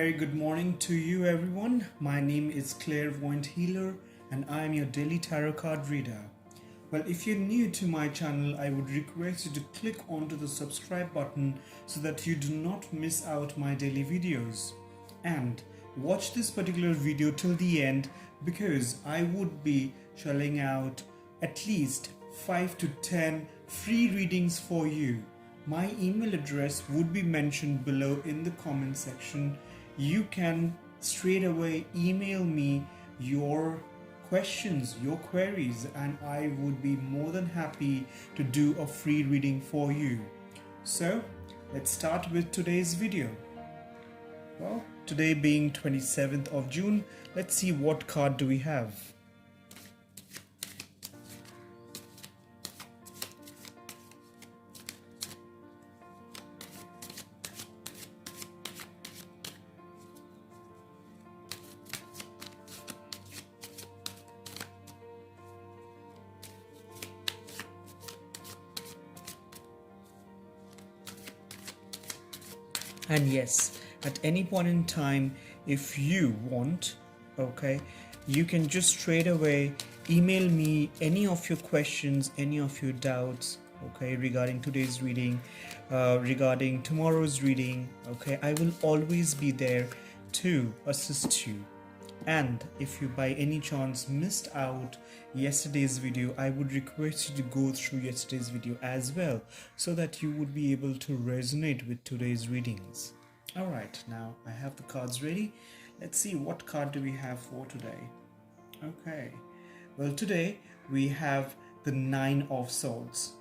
very good morning to you everyone. My name is Clairvoyant Healer and I am your daily tarot card reader. Well, if you're new to my channel, I would request you to click onto the subscribe button so that you do not miss out my daily videos. And watch this particular video till the end because I would be shelling out at least 5 to 10 free readings for you. My email address would be mentioned below in the comment section. You can straight away email me your questions, your queries, and I would be more than happy to do a free reading for you. So let's start with today's video. Well, today being 27th of June, let's see what card do we have. And yes, at any point in time, if you want, okay, you can just straight away email me any of your questions, any of your doubts, okay, regarding today's reading, regarding tomorrow's reading, okay. I will always be there to assist you. And if you by any chance missed out yesterday's video, I would request you to go through yesterday's video as well so that you would be able to resonate with today's readings. Alright, now I have the cards ready. Let's see what card do we have for today. Okay, well today we have the Nine of Swords.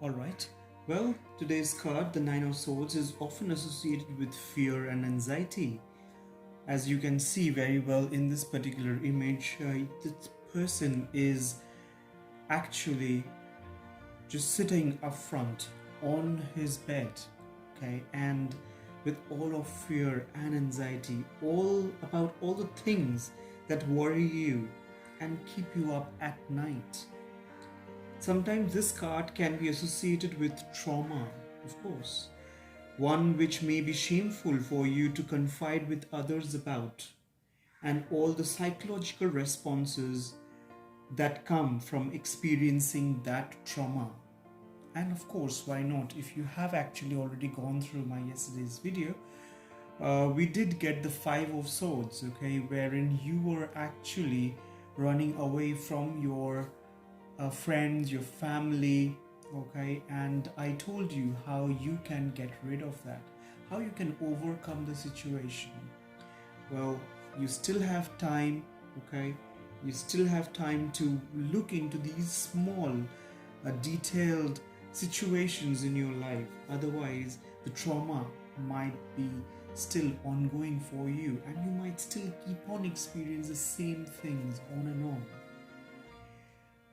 Alright, well today's card, the Nine of Swords, is often associated with fear and anxiety. As you can see very well in this particular image, this person is actually just sitting up front on his bed, okay, and with all of fear and anxiety, all about all the things that worry you and keep you up at night. Sometimes this card can be associated with trauma, of course. One which may be shameful for you to confide with others about, and all the psychological responses that come from experiencing that trauma. And of course, why not? If you have actually already gone through my yesterday's video, we did get the Five of Swords, okay, wherein you were actually running away from your friends, your family, okay, and I told you how you can get rid of that, how you can overcome the situation. Well, you still have time, okay, you still have time to look into these small detailed situations in your life. Otherwise the trauma might be still ongoing for you and you might still keep on experiencing the same things on and on.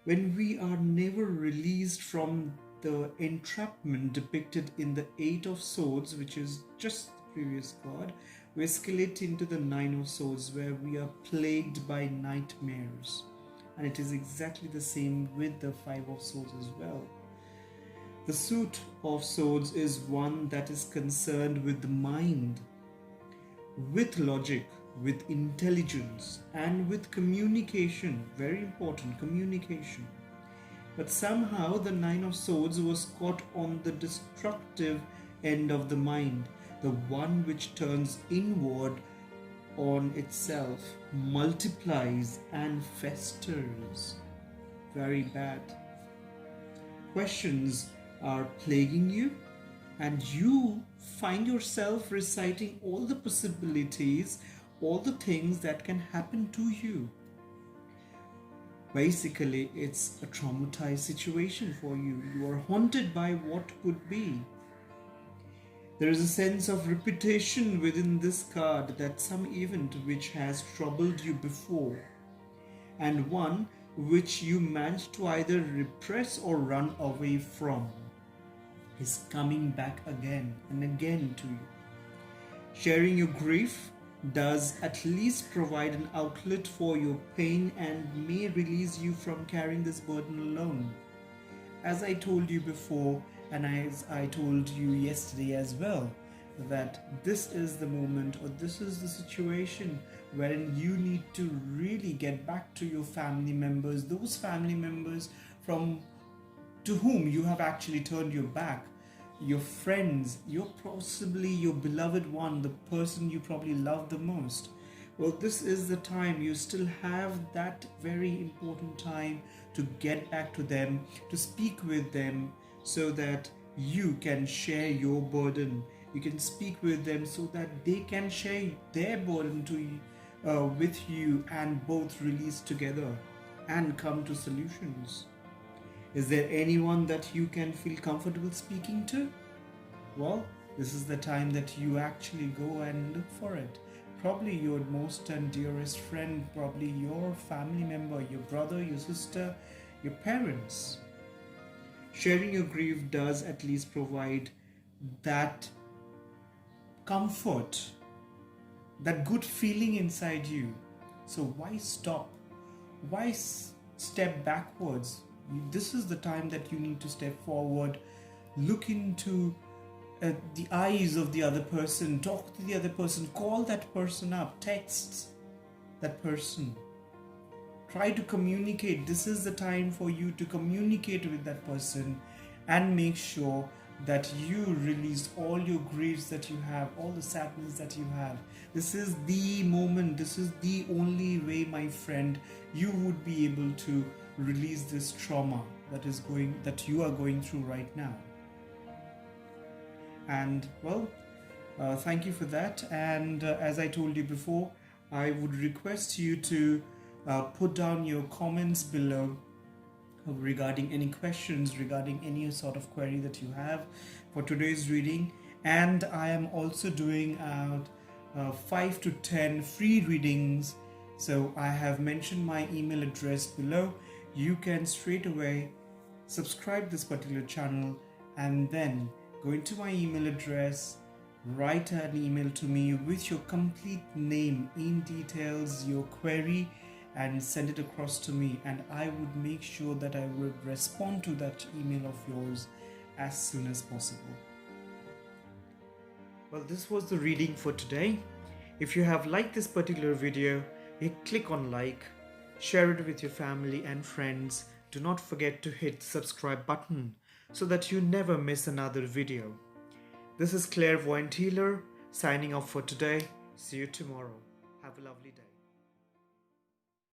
When we are never released from the entrapment depicted in the Eight of Swords, which is just the previous card, we escalate into the Nine of Swords, where we are plagued by nightmares. And it is exactly the same with the Five of Swords as well. The Suit of Swords is one that is concerned with the mind, with logic, with intelligence, and with communication. Very important, communication. But somehow the Nine of Swords was caught on the destructive end of the mind, the one which turns inward on itself, multiplies and festers. Very bad. Questions are plaguing you, and you find yourself reciting all the possibilities, all the things that can happen to you. Basically, it's a traumatized situation for you. You are haunted by what could be. There is a sense of repetition within this card, that some event which has troubled you before, and one which you managed to either repress or run away from, is coming back again and again to you. Sharing your grief does at least provide an outlet for your pain and may release you from carrying this burden alone. As I told you before, and as I told you yesterday as well, that this is the moment or this is the situation wherein you need to really get back to your family members, those family members from to whom you have actually turned your back, your friends, your possibly your beloved one, the person you probably love the most. Well, this is the time. You still have that very important time to get back to them, to speak with them, so that you can share your burden. You can speak with them so that they can share their burden with you, and both release together and come to solutions. Is there anyone that you can feel comfortable speaking to? Well, this is the time that you actually go and look for it. Probably your most and dearest friend, probably your family member, your brother, your sister, your parents. Sharing your grief does at least provide that comfort, that good feeling inside you. So why stop? Why step backwards? This is the time that you need to step forward, look into the eyes of the other person, talk to the other person, call that person up, text that person. Try to communicate. This is the time for you to communicate with that person and make sure that you release all your griefs that you have, all the sadness that you have. This is the moment, this is the only way, my friend, you would be able to release this trauma that you are going through right now. And well, thank you for that. And as I told you before, I would request you to put down your comments below regarding any questions, regarding any sort of query that you have for today's reading. And I am also doing out 5 to 10 free readings. So I have mentioned my email address below. You can straight away subscribe this particular channel and then go into my email address, write an email to me with your complete name in details, your query, and send it across to me, and I would make sure that I would respond to that email of yours as soon as possible. Well, this was the reading for today. If you have liked this particular video, click on like, share it with your family and friends. Do not forget to hit the subscribe button so that you never miss another video. This is Clairvoyant Healer signing off for today. See you tomorrow. Have a lovely day.